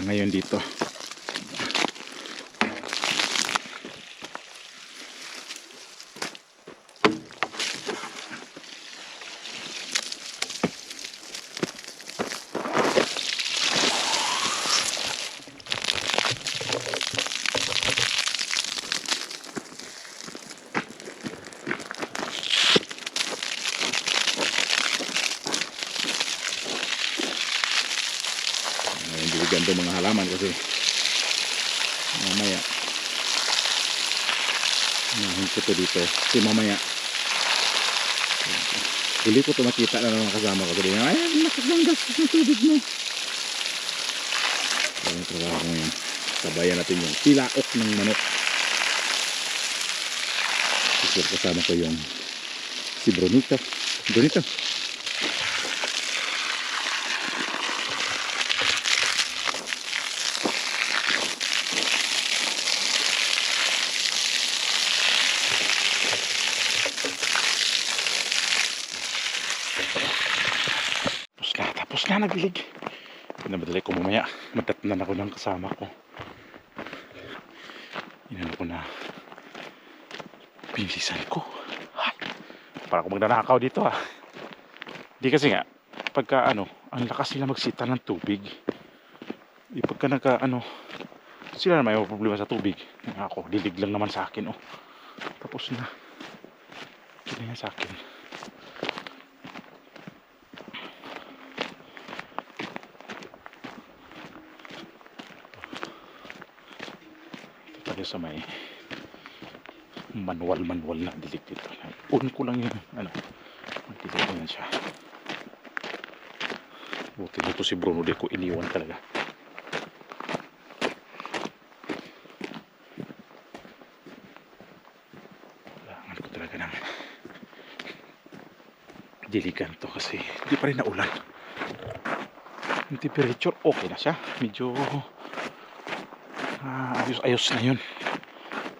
ngayon dito. Ganda mga halaman kasi mamaya nahin ko to dito kasi mamaya huli ko to makita na naman kasama ko sabi niya, ay nakaganggas ng tubig mo. So yung trabaho mo yan, sabayan natin yung tilaok ng manok. Kasi kasama ko yung si Brunito. Tapos na nagdilig. Pinamadali ko mamaya. Madatnan ako ng kasama ko. Inan ko na pinilisan ko. Ay, para ako magnanakaw dito ha. Di kasi nga pagka ang lakas nila magsita ng tubig. Di pagka sila na may problema sa tubig. Ako, dilig lang naman sa akin Tapos na. Kaya sa akin. Sa may manual na dilig dito. On ko lang yung magdilig ko yan siya. Buti dito si Bruno, di ko iniwan talaga. Kailangan ko talaga ng diligan to kasi hindi pa rin naulan. Yung temperature okay na siya, medyo ayos na yun.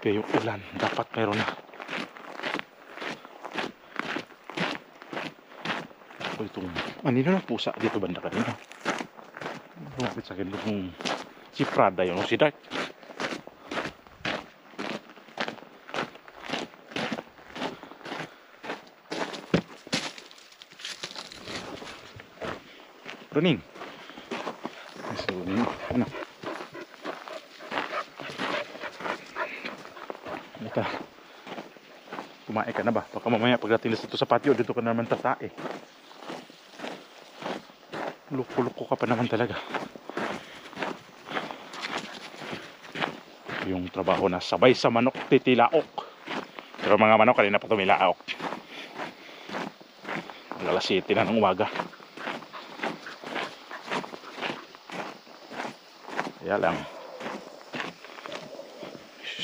Kaya yung ulan dapat meron na. Itong anino ng pusa dito banda kanina. Bakit sa akin kung si Prada yun o si Dark. Running. So, kumain ka na ba? Baka mamaya pagdating dito sa patio, dito ka na naman tatae. Luko-luko ka pa naman talaga. Yung trabaho na sabay sa manok titilaok. Pero mga manok kanina pa tumilaok. Alas 7 na ng umaga. Kaya lang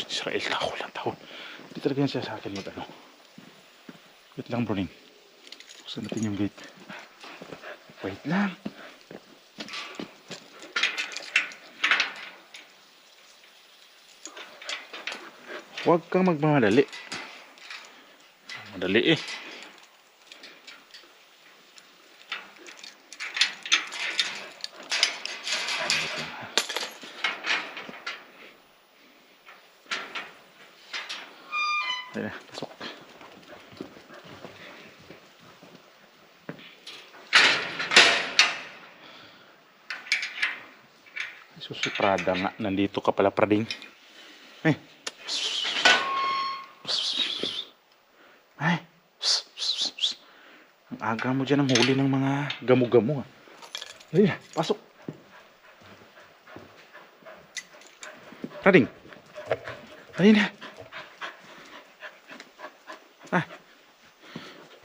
Israel taho. Hindi talaga yan siya sa akin Wait lang, Bruning. Buksan natin yung gate. Wait lang. Huwag kang magmamadali. Madali Ayan, pasok. Susuprada nga. Nandito ka pala, Prading. Ay. Ang aga mo dyan ang huli ng mga gamo-gamo. Ayan, pasok. Prading. Ayan na.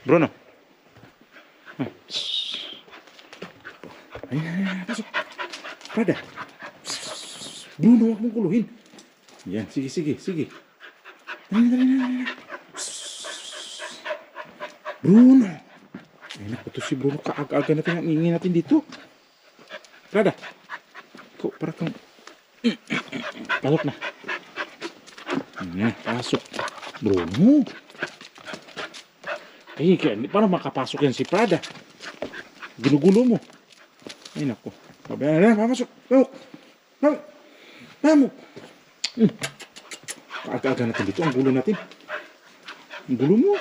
Bruno. Ayan, pasok. Prada. Bruno, huwag mong kuluhin. Yan, sige. Dali. Bruno. Ay, naku, to si Bruno. Kaag-aga natin ang ingin natin dito. Prada. Ko, para kang... Pasok na. Ayan, pasok. Bruno. Eh, paano makapasok yan si Prada? Ginugulo mo. Ay, naku. Pabayaan na, papasok. Namo! Aga-aga natin dito. Ang gulo natin. Ang gulo mo.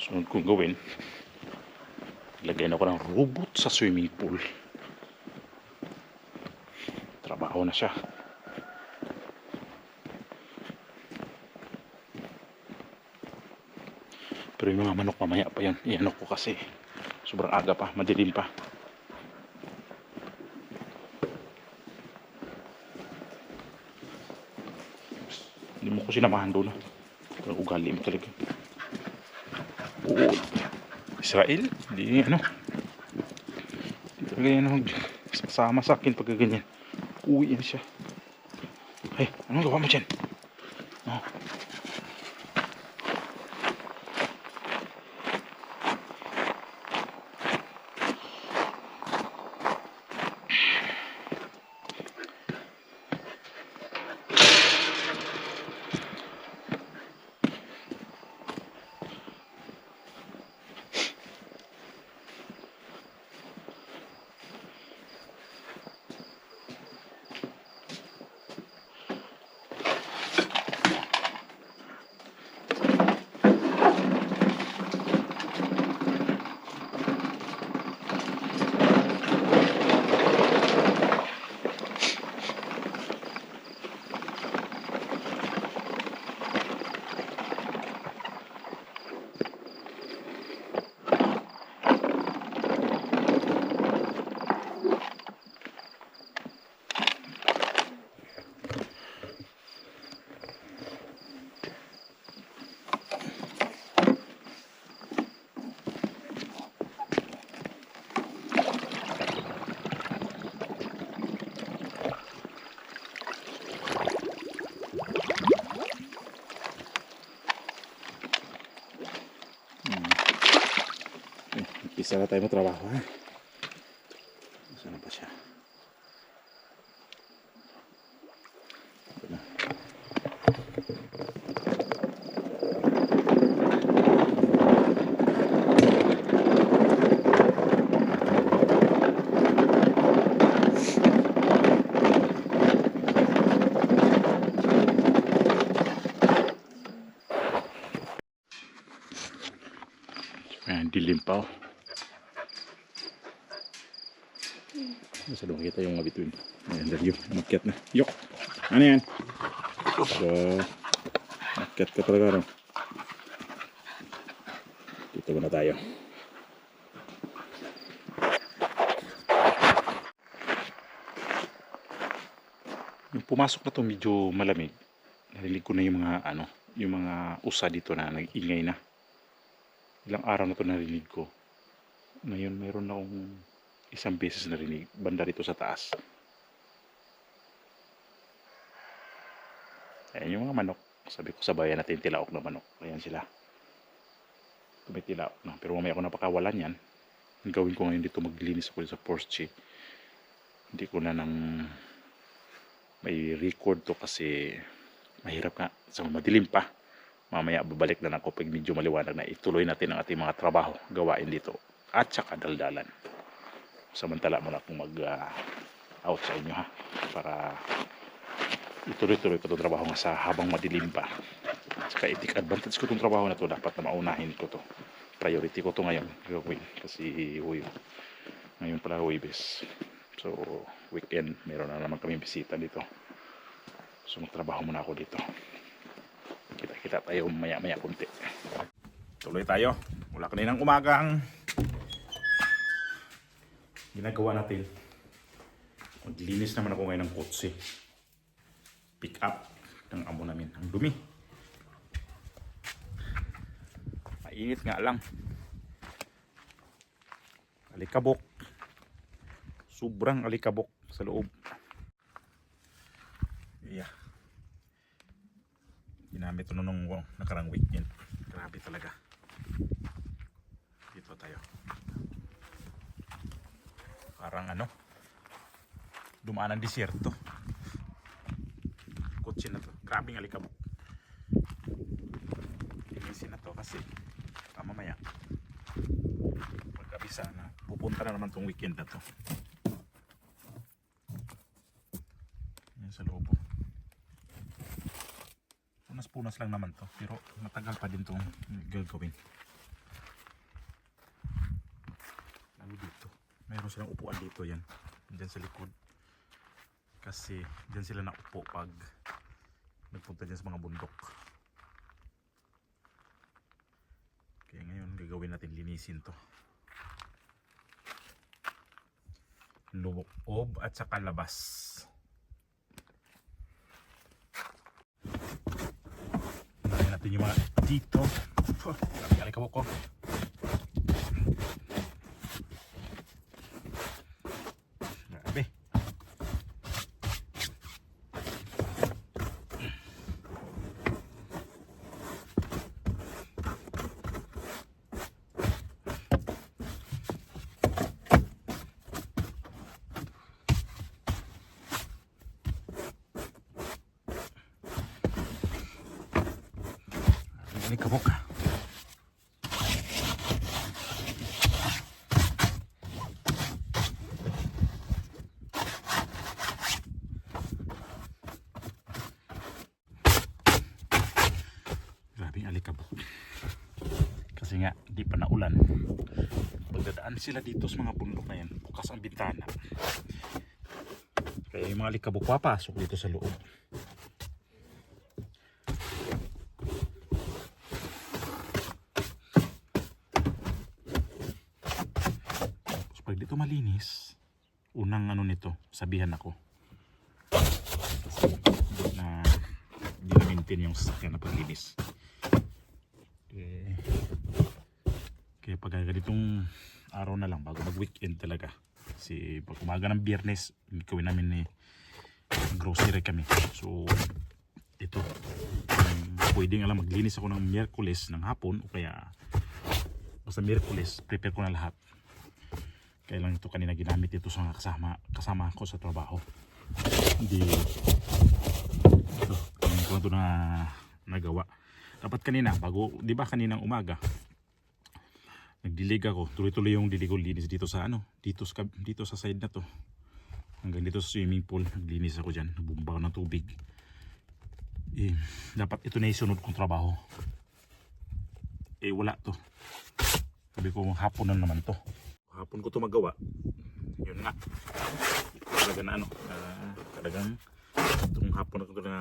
Sunod kong gawin, lagyan ako ng robot sa swimming pool. Trabaho na siya. Pero yung mga manok mamaya pa yan. Iyanok ko kasi sobrang aga pa, madilim pa. Hindi mo ko sinamahan doon. Pero ugali mo talaga. Oo. Israel, hindi ano. Hindi talaga yan sasama sa akin pag ganyan. Uwi yan siya. Ay, anong gawa mo dyan? Oh. Isa na tayo matrabaho, ha? Saan na ba siya? Ito na. Ayan, dilim pa, oh. Nasa doon kita yung mga bituin. Ayan, there yun. Makyat na. Yok! Ano yan? So, makyat ka talaga, no? Dito muna tayo. Yung pumasok na to medyo malamig. Narinig ko na yung mga, yung mga usa dito na nag-ingay na. Ilang araw na to narinig ko. Ngayon, mayroon na akong isang beses narinig banda rito sa taas. Ayan yung mga manok. Sabi ko sabayan natin tilaok na manok. Ayan sila. May tilaok na. Pero mamaya ako napakawalan yan. Ang gawin ko ngayon dito, maglinis ako sa porch. Hindi ko na nang may record to kasi mahirap nga. So madilim pa. Mamaya babalik na ako pag medyo maliwanag na ituloy natin ang ating mga trabaho gawain dito at saka daldalan. Samantala muna akong mag-out sa inyo, ha, para ituloy-tuloy ko itong trabaho nga sa habang madilim pa. Saka i-take advantage ko itong trabaho na to. Dapat na maunahin ko to. Priority ko to ngayon gawin kasi ngayon pala Huwebes. So weekend meron na naman kami bisita dito. So magtrabaho muna ako dito. Kita-kita tayo maya-maya kunti. Tuloy tayo. Mula kaninang umagang ginagawa natin. Maglinis naman ako ngayon ng kotse. Pick up ng amo namin. Ang dumi. Mainit nga lang. Alikabok. Sobrang alikabok sa loob. Yeah. Ginamit ito nung nakarang weekend. Grabe talaga. Dito tayo. Parang dumaan ang disyerto. Kotse na to. Grabing alikabok. Linisin na to kasi mamaya pagkabisa na pupunta na naman tong weekend na to. Yan sa loob. Punas-punas lang naman to pero matagal pa din tong gagawin. Lalo dito mayroon silang upuan dito, yan dyan sa likod kasi dyan sila naupo pag nagpunta dyan sa mga bundok. Kaya ngayon gagawin natin, linisin to, loob at saka labas. Lagyan natin yung mga dito. Alikabok ko. Grabe. Alikabok. Grabing alikabok. Kasi nga di pa naulan. Pagdadaan sila dito sa mga bundok na yan, bukas ang bintana. Kaya yung mga alikabok papasok dito sa loob. Pag dito malinis, unang ano nito, sabihan ako. Kasi na hindi na maintain yung sasakyan na paglinis. Kaya pag ganitong araw na lang, bago mag-weekend talaga. Kasi pag umaga ng Biyernes, gawin namin grocery kami. So, ito. Pwedeng alam, maglinis ako ng Miyerkules ng hapon o kaya basta Miyerkules, prepare ko na lahat. Kaya lang ito kanina ginamit ito sa kasama ko sa trabaho. Hindi ito ko ito na nagawa. Dapat kanina bago, di ba kaninang umaga nagdilig ako, tuloy-tuloy yung dilig ko, linis dito sa dito sa side na to hanggang dito sa swimming pool. Naglinis ako dyan, nabumba ko ng tubig. Dapat ito na isunod kong trabaho, wala to. Sabi ko hapon na naman to, hapon ko to magawa. Yun nga, talaga na talagang itong hapon na ito na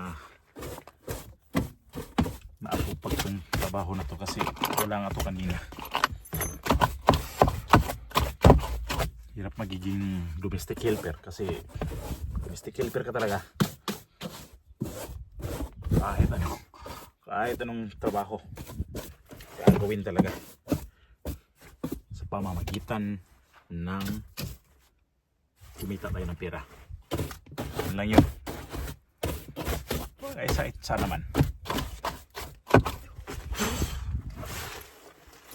naapupag itong trabaho na to kasi wala nga to kanina. Hirap magiging domestic helper kasi domestic helper ka talaga kahit anong trabaho kaya gawin talaga sa pamamagitan ng kumita tayo ng pera. Yun lang yun. Isa naman.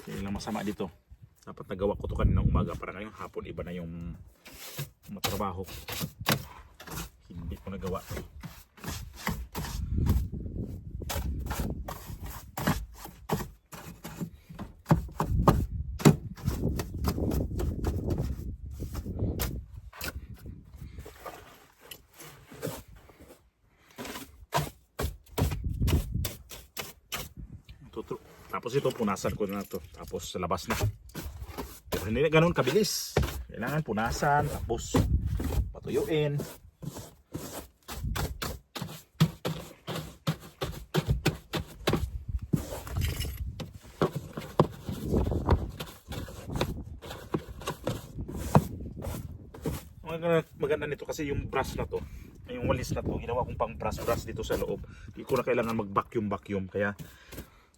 Kaya lang masama dito, dapat nagawa ko to kanina umaga para ngayong hapon iba na yung matrabaho. Hindi ko nagawa. Tapos ito punasan ko na to, tapos sa labas na. Pero hindi na ganun kabilis, kailangan punasan tapos patuyuin. Maganda nito kasi yung brush na to, yung walis na to, ginawa kong pang brush dito sa loob. Hindi ko na kailangan mag vacuum kaya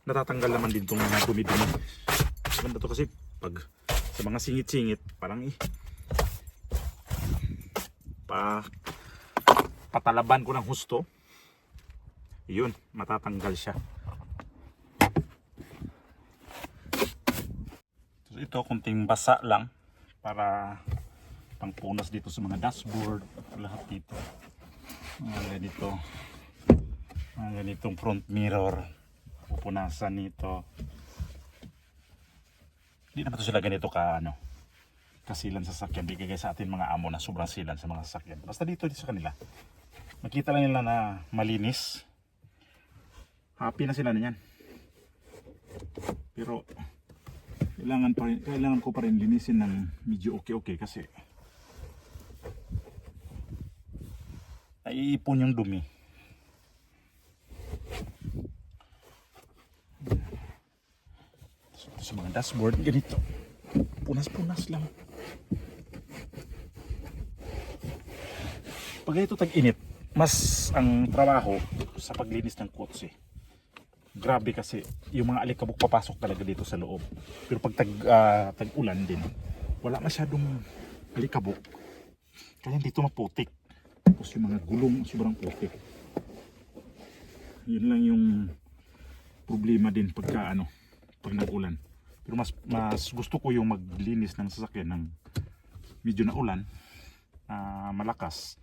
natatanggal naman din itong mga dumi-dumi. Maganda to kasi pag sa mga singit-singit parang patalaban ko ng husto, yun, matatanggal siya. So ito kunting basa lang para pangpunas dito sa mga dashboard at lahat dito. Dito Ang ganitong front mirror. Pupunasan nito. Hindi naman ito sila ganito ka ano. Kasilan sa sasakyan. Di kagaya sa atin mga amo na sobrang silan sa mga sasakyan. Basta dito sa kanila. Makita lang nila na malinis. Happy na sila na yan. Pero kailangan ko pa rin linisin ng medyo okay kasi naiipon yung dumi. Sa mga dashboard ganito. Punas-punas lang. Pag ito tag-init, mas ang trabaho sa paglinis ng kotse. Grabe kasi yung mga alikabok papasok talaga dito sa loob. Pero pag tag-ulan din, wala masyadong alikabok. Kaya dito maputik. Tapos yung mga gulong sobrang putik. Yun lang yung problema din pag nag-ulan. Pero mas gusto ko yung maglinis ng sasakyan ng medyo na ulan, malakas.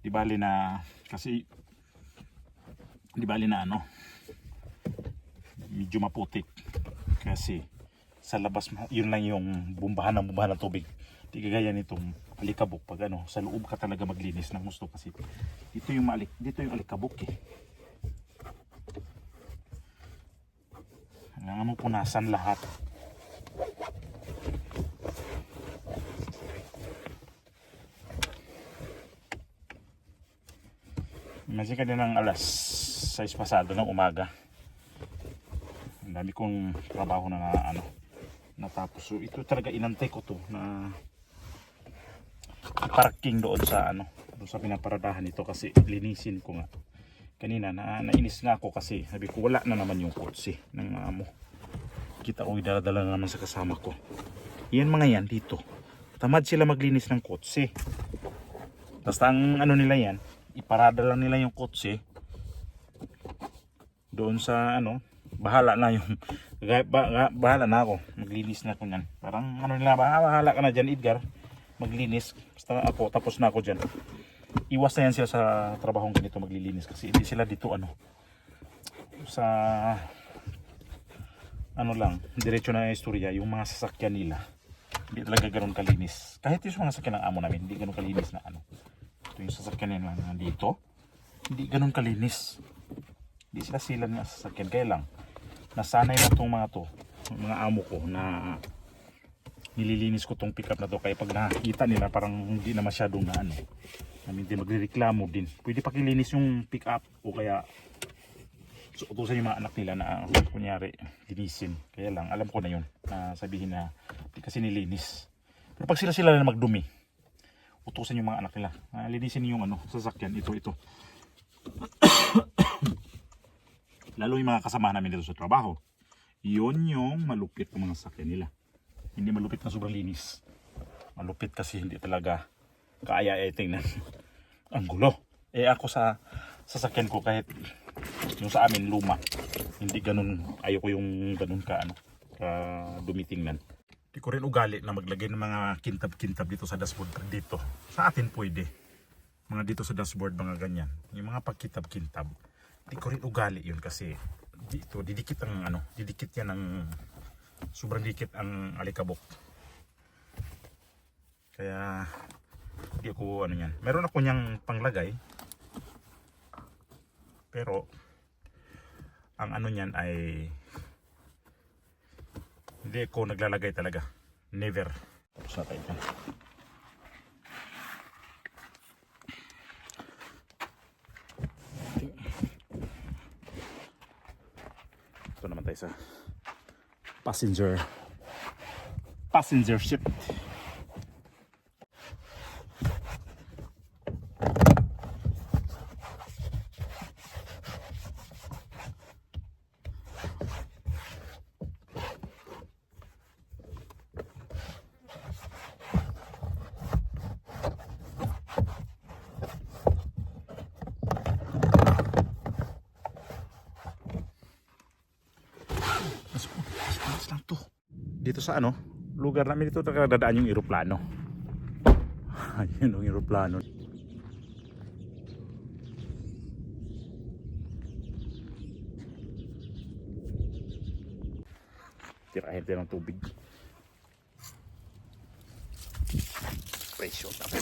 Di bali na medyo maputik kasi sa labas yun lang yung bumbahan ng tubig. Di kagaya nitong alikabok pag sa loob ka talaga maglinis ng gusto kasi dito yung alikabok eh. Kailangan mo punasan lahat. Imagine ka din ng alas 6 pasado ng umaga. Ang dami kong trabaho na natapos. So ito talaga inantay ko to na parking doon sa pinaparadahan ito kasi linisin ko nga. Kanina nainis nga ako kasi sabi ko wala na naman yung kotse ng amo. Kita ko idadala na naman sa kasama ko. Yan mga yan dito. Tamad sila maglinis ng kotse. Basta ang nila yan, iparada lang nila yung kotse doon sa bahala na yung bahala na ako maglinis na ako niyan. Parang nila bahala ka na dyan Edgar maglinis basta ako tapos na ako dyan. Iwas na yan sila sa trabahong ganito maglilinis kasi hindi sila dito sa lang diretso na istorya yung mga sasakyan nila hindi talaga ganoon kalinis. Kahit yung mga sasakyan ng amo namin hindi ganoon kalinis na ito yung sasakyan nila dito hindi ganoon kalinis. Hindi sila silan nga sasakyan kaya lang nasanay na itong mga amo ko na nililinis ko tong pickup na to kaya pag nakikita nila parang hindi na masyadong hindi magrereklamo din. Pwede pakilinis yung pickup o kaya utusan yung mga anak nila na kunyari linisin. Kaya lang alam ko na yun sabihin na di kasi nilinis. Pero pag sila na magdumi utusan yung mga anak nila linisin yung sasakyan ito lalo yung mga kasama namin dito sa trabaho. Yun yung malupit ng mga sasakyan nila. Hindi malupit na sobrang linis. Malupit kasi hindi talaga kaya tingnan. Ang gulo. Ako sa sasakyan ko kahit yung sa amin luma. Hindi ganun, ayoko yung ganun ka dumitingnan. Hindi ko rin ugali na maglagay ng mga kintab-kintab dito sa dashboard dito. Sa atin pwede. Mga dito sa dashboard mga ganyan. Yung mga pagkintab-kintab. Hindi ko rin ugali yun kasi dito didikit yan ng sobrang dikit ang alikabok. Kaya hindi ako yan. Meron ako niyang panglagay. Pero ang niyan ay hindi ako naglalagay talaga. Never. Tapos na tayo dyan. Ito naman tayo sa passenger ship. Mas lang to. Dito sa lugar namin dito dadaan yung eroplano. Ayun yung eroplano. Tirahin tayo ng tubig. Pressure natin.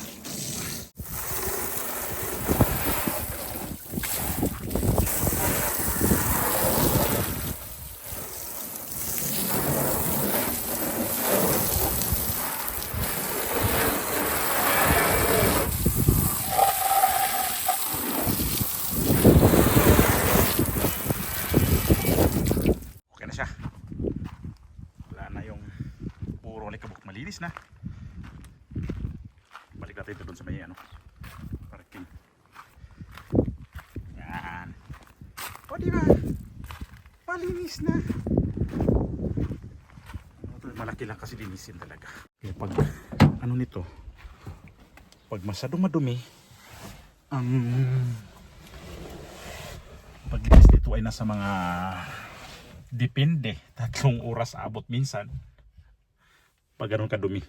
Okay na siya. Wala na yung puro alikabok. Malinis na. Balik natin ito doon sa may ano, parking. Yan. O diba? Malinis na. Malaki lang kasi linisin talaga. Kaya pag ano nito, pag masyadong madumi, ang paglinis nito ay nasa mga depende, 3 oras abot minsan pag ganun kadumi.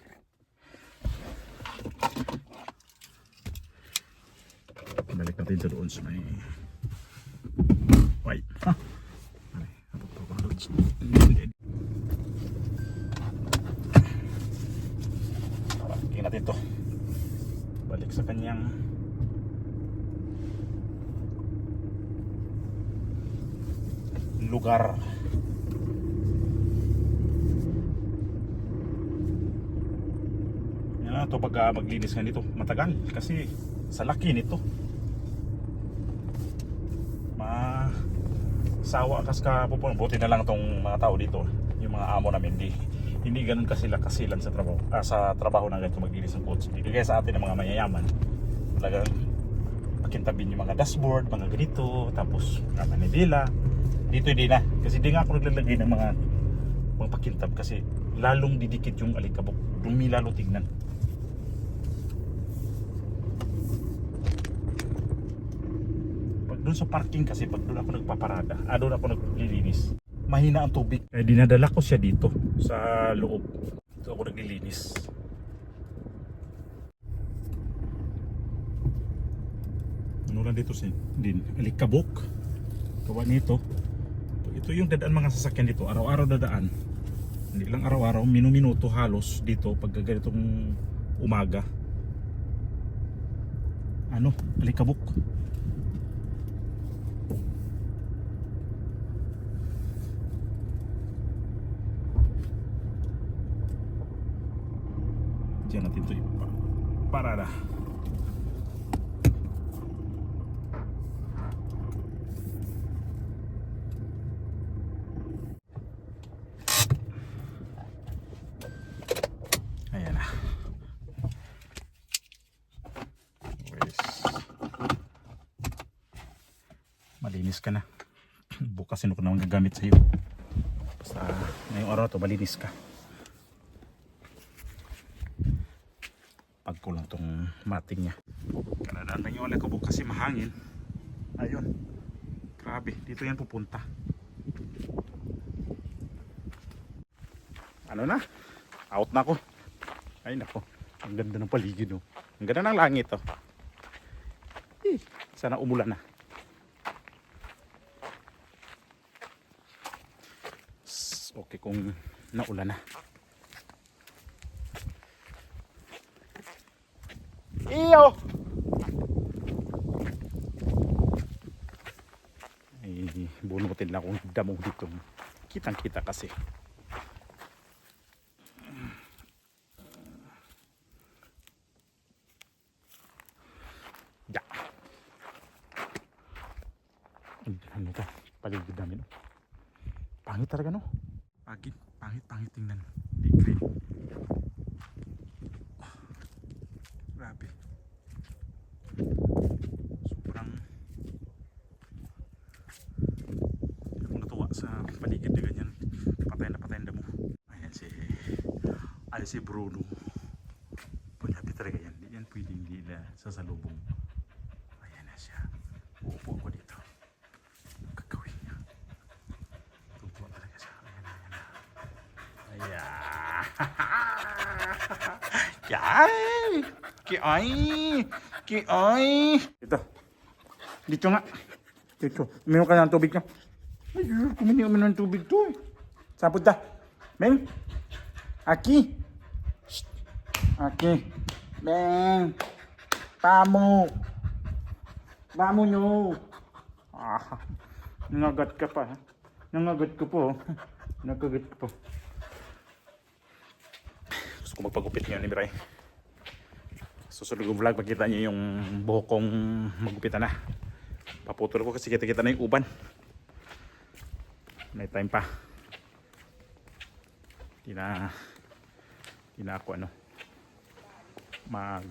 Balik natin ito doon sa may white. Tingnan natin ito. Balik sa kanyang lugar. Yan na ito pag maglinis nga nito. Matagal kasi sa laki nito. Sawa kas ka pupun. Buti na lang tong mga tao dito, yung mga amo namin, hindi ganun kasilan sa trabaho, sa trabaho na ganito maglinis ng kotse. Hindi kaya sa atin ng mga mayayaman, talagang pakintabin yung mga dashboard, mga ganito, tapos manibela. Dito hindi na, kasi hindi nga ako naglalagay ng mga pakintab kasi lalong didikit yung alikabok, dumi lalo tignan. Doon sa parking kasi pag doon ako nagpaparada, doon ako naglilinis, mahina ang tubig. Kaya dinadala ko siya dito sa loob. Dito ako naglilinis. Ano lang dito din, alikabok. Gawa nito. Ito yung dadaan mga sasakyan dito, araw-araw dadaan. Hindi lang araw-araw, minuto halos dito pag ganitong umaga. Alikabok. Diyan natin ito parada. Ayan na. Malinis ka na. Bukas sino ko naman gagamit sa iyo. Basta ngayong araw to malinis ka. Pagkulang tong mating niya. Kanadaan lang yung alikabok kasi mahangin. Ayun. Grabe, dito yan pupunta. Ano na? Out na ako. Ay nako, ang ganda ng paligid, oh. Ang ganda ng langit, oh. Sana umulan na. Okay kung naulan na. Iyo! Ay, bunutin lang akong damo dito. Kitang kita kasi. Ya. Ano ito? Paligid namin. Pangit talaga, no? Pangit tingnan. Green. Grabe. Sobrang hindi ako natuwa sa paligid na ganyan. Patay na damo. Ayan si Bruno. Punyabi talaga yan. Hindi yan pwedeng nila sasalubong. Ayan na siya. Uupo ako dito. Gagawin niya. Tutuwa talaga siya. Ayan. Kiay. Dito nga. Dito. Uminom ka ng tubig niya. Ay, kumininom ng tubig to. Sapod na. Ven. Aquí. Shh. Aquí. Ven. Vamos. Vamos nyo. Ah, nangagat ka pa. Ha? Nangagat ko po. Nangagat ko po. Gusto ko magpagupit ngayon ni Miray. Susunod kong vlog, makita niyo yung buhok kong magupitan na. Paputol ko kasi kita-kita na yung uban. May time pa. Hindi na ako mag